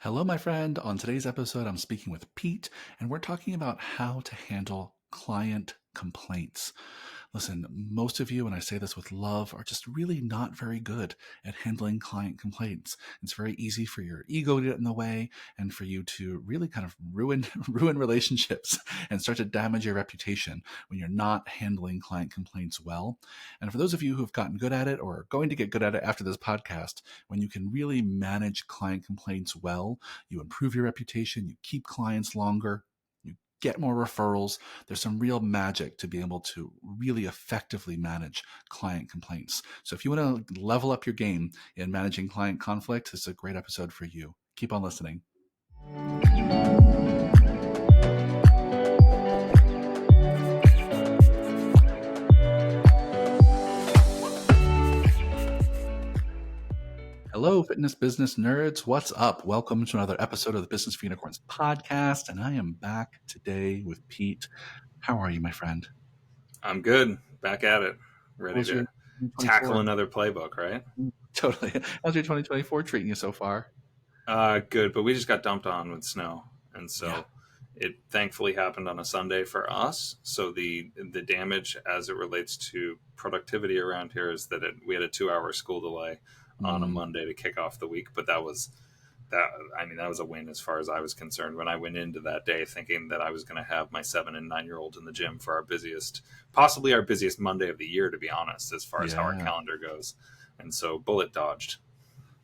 Hello, my friend. On today's episode, I'm speaking with Pete, and we're talking about how to handle client complaints. Listen, most of you, and I say this with love, are just really not very good at handling client complaints. It's very easy for your ego to get in the way and for you to really kind of ruin ruin relationships and start to damage your reputation when you're not handling client complaints well. And for those of you who've gotten good at it or are going to get good at it after this podcast, when you can really manage client complaints well, you improve your reputation, you keep clients longer, you get more referrals. There's some real magic to be able to really effectively manage client complaints. So if you want to level up your game in managing client conflict, this is a great episode for you. Keep on listening. Hello, fitness business nerds. What's up? Welcome to another episode of the Business for Unicorns podcast. And I am back today with Pete. How are you, my friend? I'm good. Back at it. Ready How's your to 2024? tackle another playbook, right? Totally. How's your 2024 treating you so far? Good, but we just got dumped on with snow. And so Yeah. it thankfully happened on a Sunday for us. So the damage as it relates to productivity around here is that we had a 2-hour school delay on a Monday to kick off the week. But that was a win as far as I was concerned when I went into that day thinking that I was going to have my 7 and 9-year-old in the gym for possibly our busiest Monday of the year, to be honest, as far as how our calendar goes. And so bullet dodged.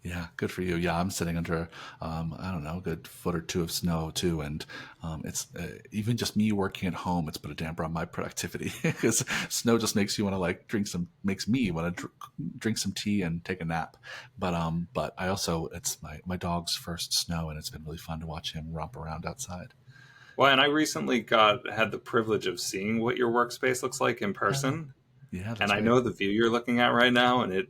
Yeah, good for you. Yeah, I'm sitting under, I don't know, a good foot or two of snow too. And it's even just me working at home, it's put a damper on my productivity because snow just makes you want to makes me want to drink some tea and take a nap. But I also, it's my dog's first snow and it's been really fun to watch him romp around outside. Well, and I recently had the privilege of seeing what your workspace looks like in person. Yeah, that's And I right. know the view you're looking at right now, and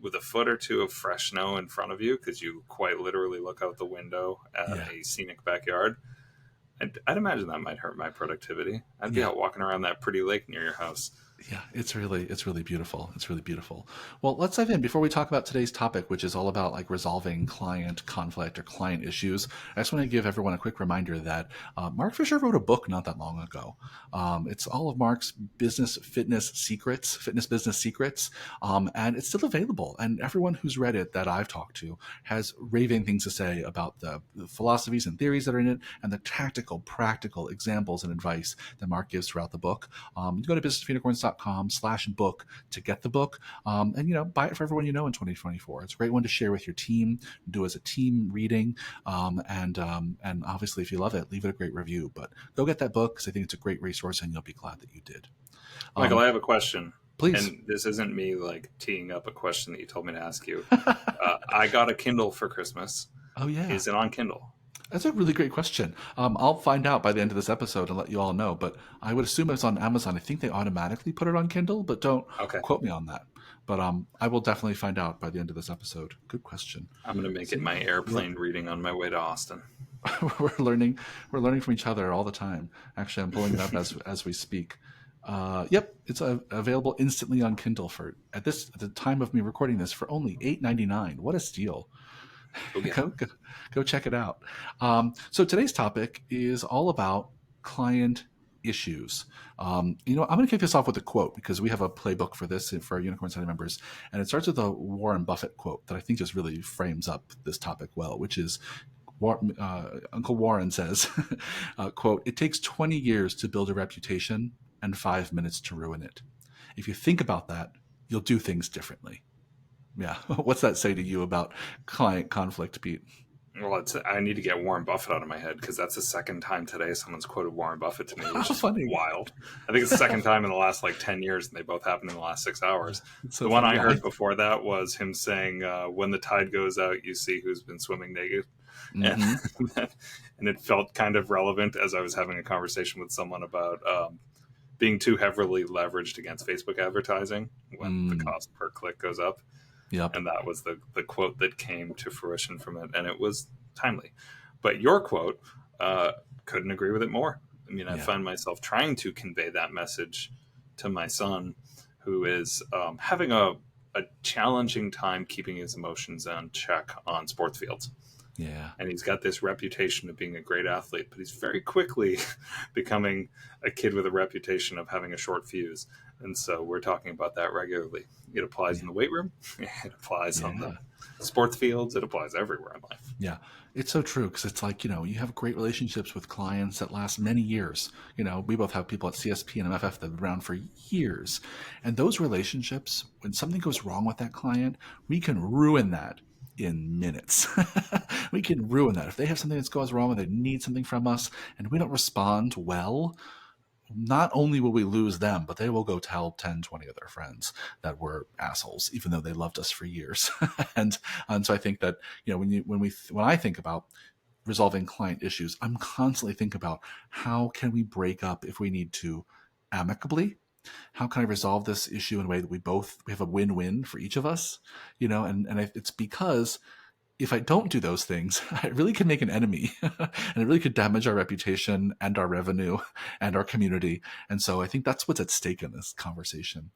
with a foot or two of fresh snow in front of you, because you quite literally look out the window at a scenic backyard. I'd imagine that might hurt my productivity. I'd be out walking around that pretty lake near your house. Yeah, it's really beautiful. It's really beautiful. Well, let's dive in before we talk about today's topic, which is all about like resolving client conflict or client issues. I just want to give everyone a quick reminder that Mark Fisher wrote a book not that long ago. It's all of Mark's fitness business secrets, and it's still available. And everyone who's read it that I've talked to has raving things to say about the philosophies and theories that are in it, and the tactical, practical examples and advice that Mark gives throughout the book. You go to businessforunicorns.com/book to get the book, and buy it for everyone you know in 2024. It's a great one to share with your team, do as a team reading, and obviously if you love it, leave it a great review. But go get that book because I think it's a great resource, and you'll be glad that you did. Michael, I have a question. Please. And this isn't me like teeing up a question that you told me to ask you. I got a Kindle for Christmas. Oh yeah. Is it on Kindle? That's a really great question. I'll find out by the end of this episode and let you all know, but I would assume it's on Amazon. I think they automatically put it on Kindle, but don't quote me on that. But I will definitely find out by the end of this episode. Good question. I'm going to make it my airplane reading on my way to Austin. We're learning from each other all the time. Actually, I'm pulling it up as we speak. Yep, it's available instantly on Kindle at the time of me recording this for only $8.99. What a steal! Oh, yeah. Go check it out. So today's topic is all about client issues. I'm going to kick this off with a quote because we have a playbook for this for our Unicorn Study members, and it starts with a Warren Buffett quote that I think just really frames up this topic well, which is Uncle Warren says, quote, "It takes 20 years to build a reputation and 5 minutes to ruin it. If you think about that, you'll do things differently." Yeah. What's that say to you about client conflict, Pete? Well, I need to get Warren Buffett out of my head because that's the second time today someone's quoted Warren Buffett to me, which is funny. Wild. I think it's the second time in the last 10 years, and they both happened in the last 6 hours. So the one I heard before that was him saying, when the tide goes out, you see who's been swimming naked. Mm-hmm. And it felt kind of relevant as I was having a conversation with someone about being too heavily leveraged against Facebook advertising when the cost per click goes up. Yep. And that was the quote that came to fruition from it. And it was timely. But your quote, couldn't agree with it more. I mean, I find myself trying to convey that message to my son, who is having a challenging time keeping his emotions on check on sports fields. Yeah. And he's got this reputation of being a great athlete, but he's very quickly becoming a kid with a reputation of having a short fuse. And so we're talking about that regularly. It applies Yeah. in the weight room. It applies on the Yeah. sports fields. It applies everywhere in life. Yeah, it's so true because it's like, you have great relationships with clients that last many years. We both have people at CSP and MFF that have been around for years. And those relationships, when something goes wrong with that client, we can ruin that in minutes. We can ruin that. If they have something that goes wrong and they need something from us and we don't respond well, not only will we lose them, but they will go tell 10, 20 of their friends that we're assholes, even though they loved us for years. and and so I think that, when I think about resolving client issues, I'm constantly thinking about how can we break up if we need to amicably. How can I resolve this issue in a way that we have a win-win for each of us? It's because if I don't do those things, I really could make an enemy and it really could damage our reputation and our revenue and our community. And so I think that's what's at stake in this conversation.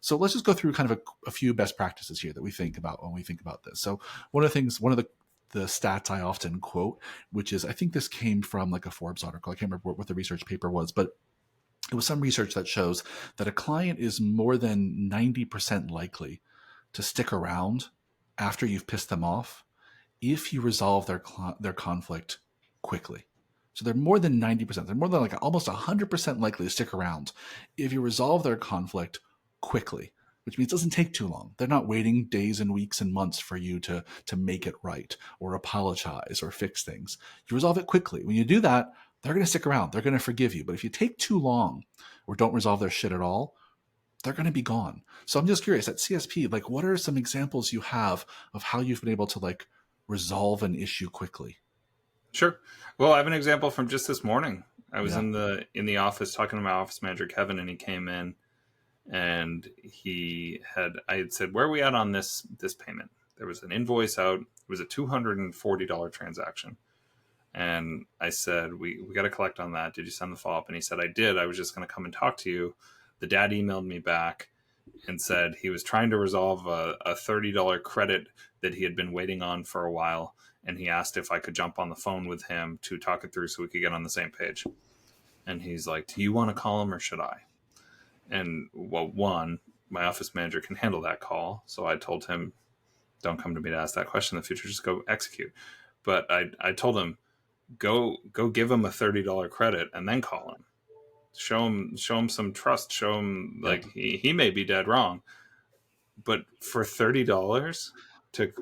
So let's just go through kind of a few best practices here that we think about when we think about this. So one of the stats I often quote, which is, I think this came from like a Forbes article. I can't remember what the research paper was, but it was some research that shows that a client is more than 90% likely to stick around after you've pissed them off if you resolve their conflict quickly. So they're more than 90%. They're more than like almost 100% likely to stick around if you resolve their conflict quickly, which means it doesn't take too long. They're not waiting days and weeks and months for you to make it right or apologize or fix things. You resolve it quickly. When you do that, they're going to stick around. They're going to forgive you. But if you take too long or don't resolve their shit at all, they're going to be gone. So I'm just curious, at CSP, like, what are some examples you have of how you've been able to like resolve an issue quickly? Sure. Well, I have an example from just this morning. I was in the office talking to my office manager, Kevin, and he came in and I had said, where are we at on this payment? There was an invoice out. It was a $240 transaction. And I said, we got to collect on that. Did you send the follow-up? And he said, I did. I was just going to come and talk to you. The dad emailed me back and said he was trying to resolve a $30 credit that he had been waiting on for a while. And he asked if I could jump on the phone with him to talk it through so we could get on the same page. And he's like, do you want to call him or should I? And well, one, my office manager can handle that call. So I told him, don't come to me to ask that question in the future, just go execute. But I told him, go give him a $30 credit and then call him. Show him some trust. Show him like he may be dead wrong, but for $30 to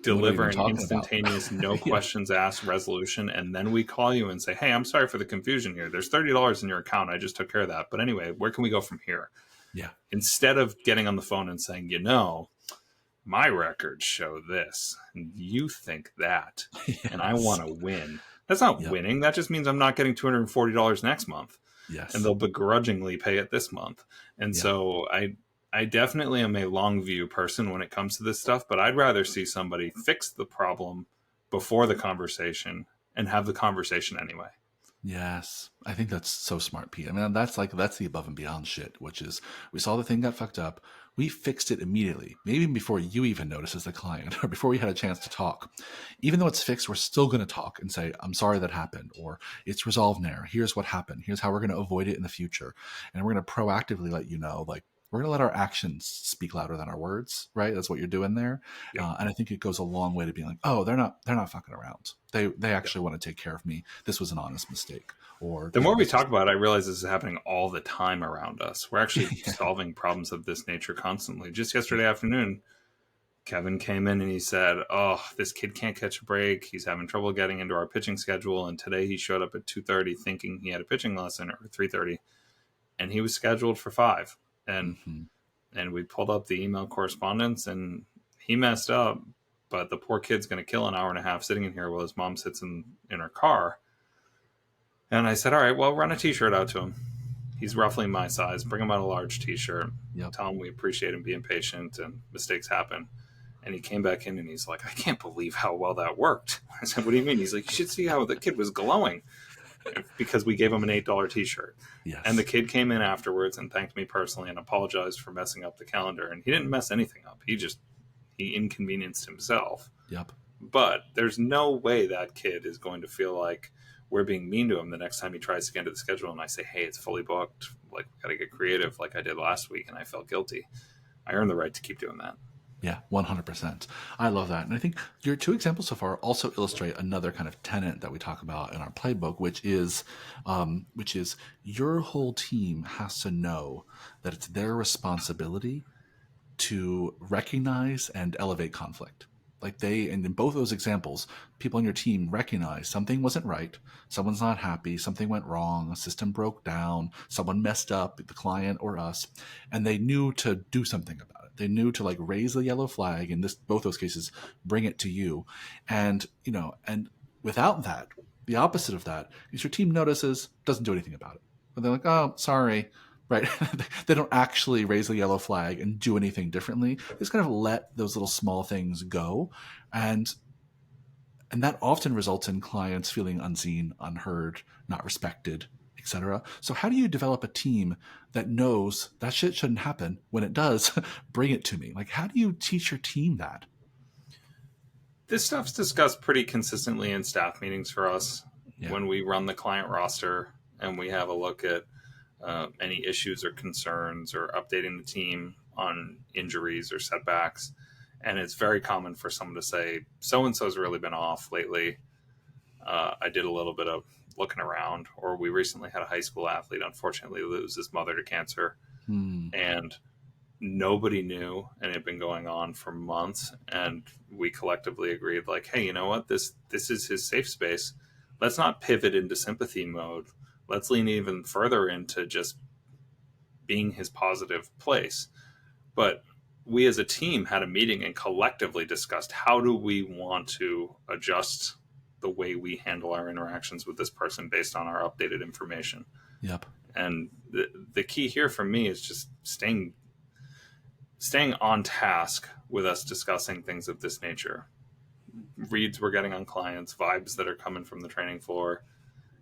deliver an instantaneous, no questions asked resolution, and then we call you and say, "Hey, I'm sorry for the confusion here. There's $30 in your account. I just took care of that. But anyway, where can we go from here?" Yeah. Instead of getting on the phone and saying, my records show this, and you think that, and I want to win. That's not winning. That just means I'm not getting $240 next month. Yes. And they'll begrudgingly pay it this month. And so I definitely am a long view person when it comes to this stuff, but I'd rather see somebody fix the problem before the conversation and have the conversation anyway. Yes. I think that's so smart, Pete. I mean, that's the above and beyond shit, which is we saw the thing got fucked up. We fixed it immediately, maybe before you even noticed as the client or before we had a chance to talk. Even though it's fixed, we're still going to talk and say, I'm sorry that happened, or it's resolved now. Here's what happened. Here's how we're going to avoid it in the future. And we're going to proactively let you know, like, we're going to let our actions speak louder than our words, right? That's what you're doing there. Yeah. And I think it goes a long way to being like, oh, they're not fucking around. They actually want to take care of me. This was an honest mistake. Or the more we talk about it, I realize this is happening all the time around us. We're actually solving problems of this nature constantly. Just yesterday afternoon, Kevin came in and he said, oh, this kid can't catch a break. He's having trouble getting into our pitching schedule. And today he showed up at 2:30 thinking he had a pitching lesson, or 3:30, and he was scheduled for 5. And we pulled up the email correspondence, and he messed up. But the poor kid's going to kill an hour and a half sitting in here while his mom sits in her car. And I said, all right, well, run a T-shirt out to him. He's roughly my size. Bring him out a large T-shirt. Tell him we appreciate him being patient and mistakes happen. And he came back in and he's like, I can't believe how well that worked. I said, what do you mean? He's like, you should see how the kid was glowing, because we gave him an $8 T-shirt. Yes. And the kid came in afterwards and thanked me personally and apologized for messing up the calendar. And he didn't mess anything up. He inconvenienced himself. Yep. But there's no way that kid is going to feel like we're being mean to him the next time he tries to get into the schedule and I say, hey, it's fully booked. Like, we got to get creative like I did last week and I felt guilty. I earn the right to keep doing that. Yeah, 100%. I love that. And I think your two examples so far also illustrate another kind of tenet that we talk about in our playbook, which is your whole team has to know that it's their responsibility to recognize and elevate conflict. Like and in both those examples, people on your team recognize something wasn't right, someone's not happy, something went wrong, a system broke down, someone messed up, the client or us, and they knew to do something about it. They knew to like raise the yellow flag, in both those cases, bring it to you. And, and without that, the opposite of that is your team notices, doesn't do anything about it. But they're like, oh, sorry, right? They don't actually raise the yellow flag and do anything differently. They just kind of let those little small things go. And that often results in clients feeling unseen, unheard, not respected, etc. So how do you develop a team that knows that shit shouldn't happen? When it does, bring it to me. Like, how do you teach your team that? This stuff's discussed pretty consistently in staff meetings for us. Yeah. When we run the client roster and we have a look at any issues or concerns or updating the team on injuries or setbacks. And it's very common for someone to say, so-and-so's really been off lately. I did a little bit of looking around, or we recently had a high school athlete, unfortunately, lose his mother to cancer. And nobody knew, and it had been going on for months. And we collectively agreed, like, hey, you know what? This is his safe space. Let's not pivot into sympathy mode. Let's lean even further into just being his positive place. But we as a team had a meeting and collectively discussed, how do we want to adjust the way we handle our interactions with this person based on our updated information. Yep. And the key here for me is just staying on task with us discussing things of this nature. Reads we're getting on clients, vibes that are coming from the training floor,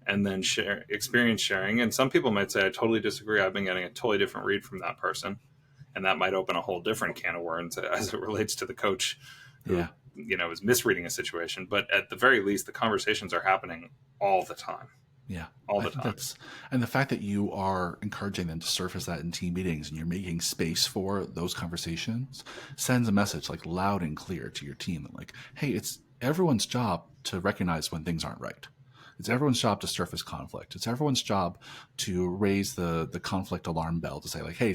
and then experience sharing. And some people might say, I totally disagree. I've been getting a totally different read from that person. And that might open a whole different can of worms as it relates to the coach who, is misreading a situation. But at the very least, the conversations are happening all the time. Yeah. All the time. And the fact that you are encouraging them to surface that in team meetings and you're making space for those conversations sends a message like loud and clear to your team that like, hey, it's everyone's job to recognize when things aren't right. It's everyone's job to surface conflict. It's everyone's job to raise the conflict alarm bell to say like, hey,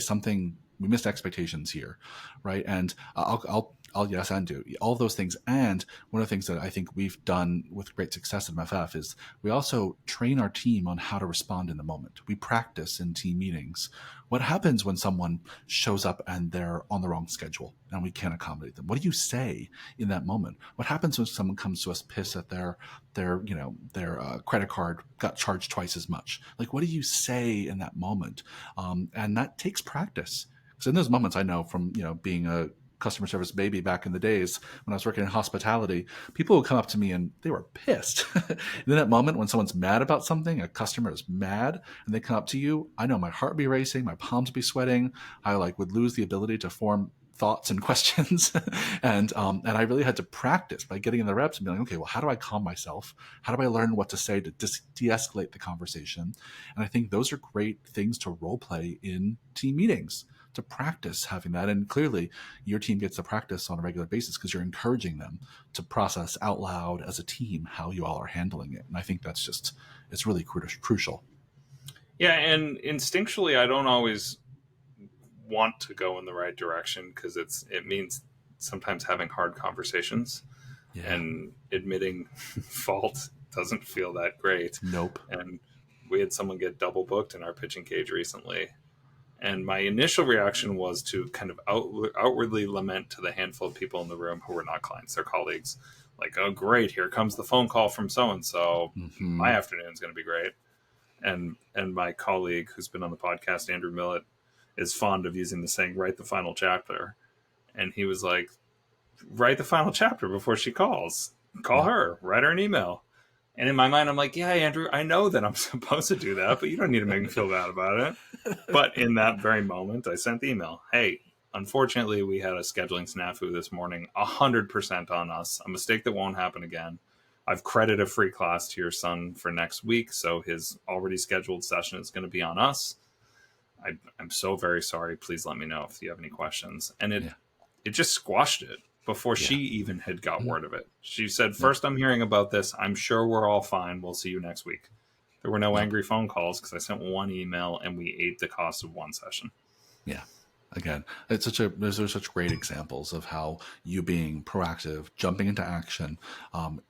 we missed expectations here, right? And I'll yes and do all of those things. And one of the things that I think we've done with great success at MFF is we also train our team on how to respond in the moment. We practice in team meetings what happens when someone shows up and they're on the wrong schedule and we can't accommodate them. What do you say in that moment? What happens when someone comes to us pissed that their credit card got charged twice as much? Like, what do you say in that moment? And that takes practice. So in those moments, I know from being a customer service baby back in the days when I was working in hospitality, people would come up to me and they were pissed. And in that moment when someone's mad about something, a customer is mad, and they come up to you, I know my heart would be racing, my palms would be sweating. I would lose the ability to form thoughts and questions. and I really had to practice by getting in the reps and being like, okay, well, how do I calm myself? How do I learn what to say to de-escalate the conversation? And I think those are great things to role play in team meetings, to practice having that. And clearly your team gets to practice on a regular basis because you're encouraging them to process out loud as a team how you all are handling it. And I think it's really crucial. Yeah. And instinctually, I don't always want to go in the right direction because it means sometimes having hard conversations and admitting fault doesn't feel that great. Nope. And we had someone get double booked in our pitching cage recently. And my initial reaction was to kind of outwardly lament to the handful of people in the room who were not clients, their colleagues. Like, oh, great, here comes the phone call from so-and-so. Mm-hmm. My afternoon's going to be great. And my colleague who's been on the podcast, Andrew Millett, is fond of using the saying, write the final chapter. And he was like, write the final chapter before she calls. Call her, write her an email. And in my mind, I'm like, yeah, Andrew, I know that I'm supposed to do that, but you don't need to make me feel bad about it. But in that very moment, I sent the email. Hey, unfortunately, we had a scheduling snafu this morning, 100% on us. A mistake that won't happen again. I've credited a free class to your son for next week, so his already scheduled session is going to be on us. I'm so very sorry. Please let me know if you have any questions. And it just squashed it before she even had got word of it. She said, first I'm hearing about this. I'm sure we're all fine. We'll see you next week. There were no angry phone calls because I sent one email and we ate the cost of one session. Yeah. Again, there's such great examples of how you being proactive, jumping into action,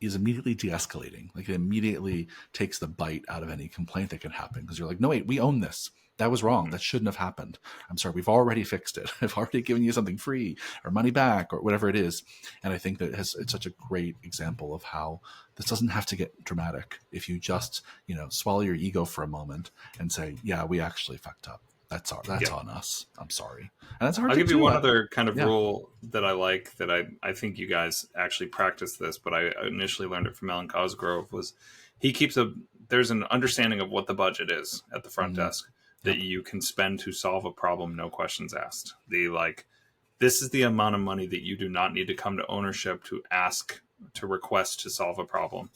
is immediately de-escalating. Like it immediately takes the bite out of any complaint that can happen because you're like, no, wait, we own this. That was wrong. That shouldn't have happened. I'm sorry. We've already fixed it. I've already given you something free or money back or whatever it is. And I think that it's such a great example of how this doesn't have to get dramatic. If you just, swallow your ego for a moment and say, yeah, we actually fucked up. That's on us. I'm sorry. And that's hard I'll to give do. you one other kind of rule that I like that I think you guys actually practice this, but I initially learned it from Alan Cosgrove was there's an understanding of what the budget is at the front desk that you can spend to solve a problem, no questions asked. This is the amount of money that you do not need to come to ownership to ask, to request to solve a problem.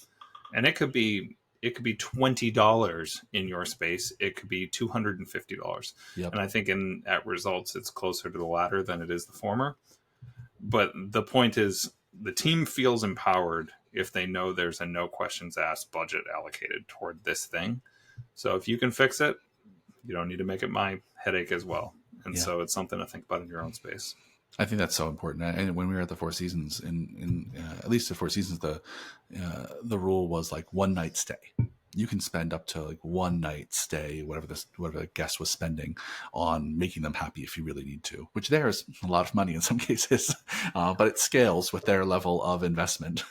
And it could be $20 in your space. It could be $250. Yep. And I think at results, it's closer to the latter than it is the former. But the point is the team feels empowered if they know there's a no questions asked budget allocated toward this thing. So if you can fix it, you don't need to make it my headache as well. And so it's something to think about in your own space. I think that's so important. And when we were at the Four Seasons, in at least the Four Seasons, the rule was like one night stay. You can spend up to like one night stay, whatever the guest was spending on making them happy if you really need to, which there's a lot of money in some cases, but it scales with their level of investment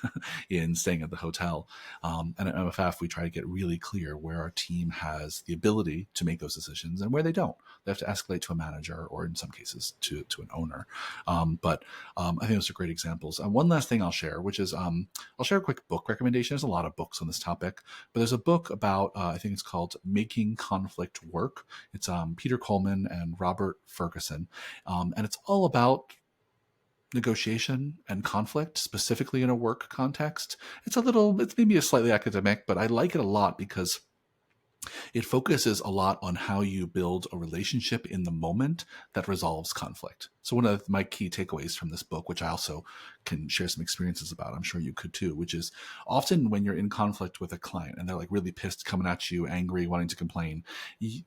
in staying at the hotel. And at MFF, we try to get really clear where our team has the ability to make those decisions and where they don't. They have to escalate to a manager or in some cases to an owner. But I think those are great examples. One last thing I'll share, which is I'll share a quick book recommendation. There's a lot of books on this topic, but there's a book about, I think it's called Making Conflict Work. It's Peter Coleman and Robert Ferguson. And it's all about negotiation and conflict, specifically in a work context. It's maybe a slightly academic, but I like it a lot because it focuses a lot on how you build a relationship in the moment that resolves conflict. So one of my key takeaways from this book, which I also can share some experiences about, I'm sure you could too, which is often when you're in conflict with a client and they're like really pissed, coming at you, angry, wanting to complain,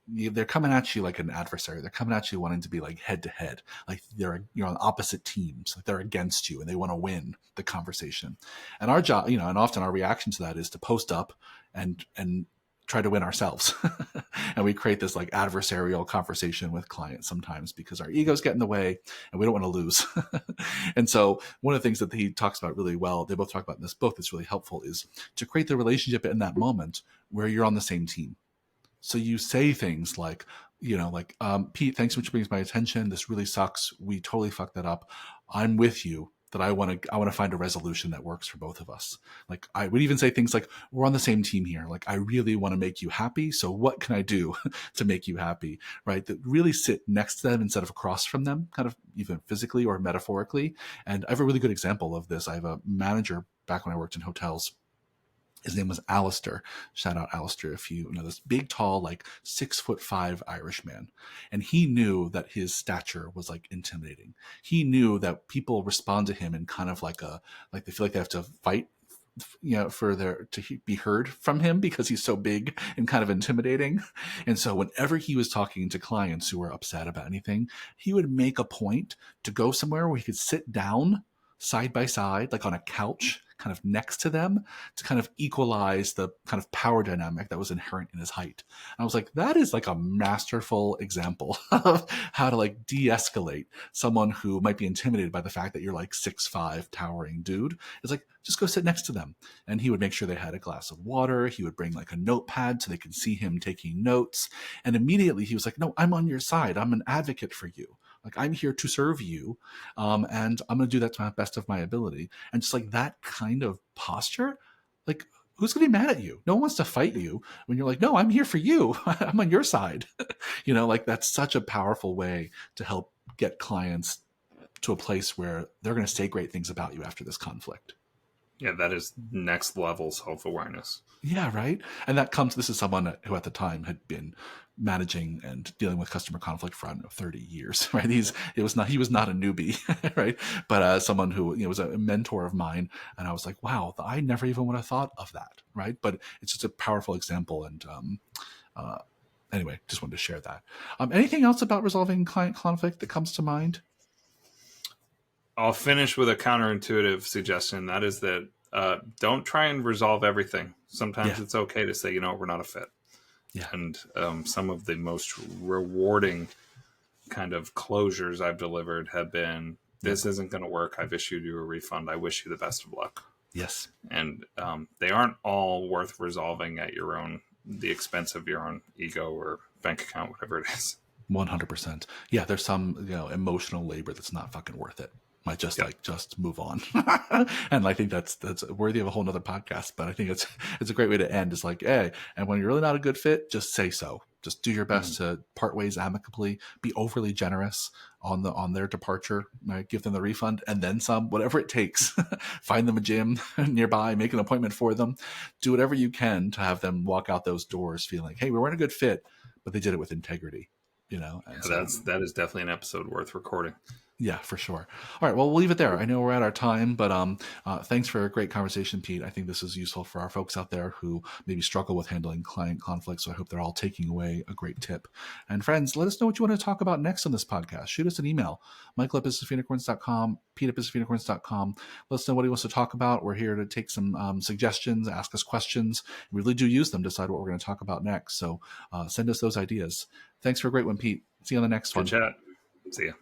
they're coming at you like an adversary. They're coming at you wanting to be like head to head, like you're on opposite teams, like they're against you and they want to win the conversation. And our job, and often our reaction to that is to post up and try to win ourselves. And we create this like adversarial conversation with clients sometimes because our egos get in the way and we don't want to lose. And so one of the things that he talks about really well, they both talk about in this book that's really helpful, is to create the relationship in that moment where you're on the same team. So you say things like, Pete, thanks so much for bringing it to my attention. This really sucks. We totally fucked that up. I'm with you. That I want to find a resolution that works for both of us. Like I would even say things like, we're on the same team here. Like I really want to make you happy. So what can I do to make you happy? Right. That really sit next to them instead of across from them, kind of even physically or metaphorically. And I have a really good example of this. I have a manager back when I worked in hotels. His name was Alistair. Shout out Alistair if you know this big, tall, like 6'5" Irish man. And he knew that his stature was like intimidating. He knew that people respond to him in kind of like they feel like they have to fight, to be heard from him because he's so big and kind of intimidating. And so whenever he was talking to clients who were upset about anything, he would make a point to go somewhere where he could sit down side by side, like on a couch, kind of next to them to kind of equalize the kind of power dynamic that was inherent in his height. And I was like, that is like a masterful example of how to like de-escalate someone who might be intimidated by the fact that you're like 6'5" towering dude. It's like, just go sit next to them. And he would make sure they had a glass of water. He would bring like a notepad so they could see him taking notes. And immediately he was like, no, I'm on your side. I'm an advocate for you. Like I'm here to serve you, and I'm going to do that to the best of my ability. And just like that kind of posture, like who's going to be mad at you? No one wants to fight you when you're like, no, I'm here for you. I'm on your side. Like that's such a powerful way to help get clients to a place where they're going to say great things about you after this conflict. Yeah, that is next level self-awareness. Yeah, right. And this is someone who at the time had been managing and dealing with customer conflict for, I don't know, 30 years, right? He was not a newbie, right? But someone who, was a mentor of mine. And I was like, wow, I never even would have thought of that, right? But it's just a powerful example. And anyway, just wanted to share that. Anything else about resolving client conflict that comes to mind? I'll finish with a counterintuitive suggestion. That is that don't try and resolve everything. Sometimes it's okay to say, we're not a fit. Yeah. And some of the most rewarding kind of closures I've delivered have been, this isn't going to work. I've issued you a refund. I wish you the best of luck. Yes. And they aren't all worth resolving at the expense of your own ego or bank account, whatever it is. 100%. Yeah, there's some emotional labor that's not fucking worth it. Might just just move on. And I think that's worthy of a whole nother podcast. But I think it's a great way to end. It's like, hey, and when you're really not a good fit, just say so. Just do your best to part ways amicably. Be overly generous on their departure. Right? Give them the refund and then some, whatever it takes. Find them a gym nearby. Make an appointment for them. Do whatever you can to have them walk out those doors feeling, hey, we weren't a good fit, but they did it with integrity. That is definitely an episode worth recording. Yeah, for sure. All right, well, we'll leave it there. I know we're at our time, but thanks for a great conversation, Pete. I think this is useful for our folks out there who maybe struggle with handling client conflict, so I hope they're all taking away a great tip. And friends, let us know what you want to talk about next on this podcast. Shoot us an email, michael@businessofunicorns.com, pete@businessofunicorns.com. Let us know what he wants to talk about. We're here to take some suggestions, ask us questions. We really do use them to decide what we're going to talk about next, so send us those ideas. Thanks for a great one, Pete. See you on the next one. Good chat. See ya.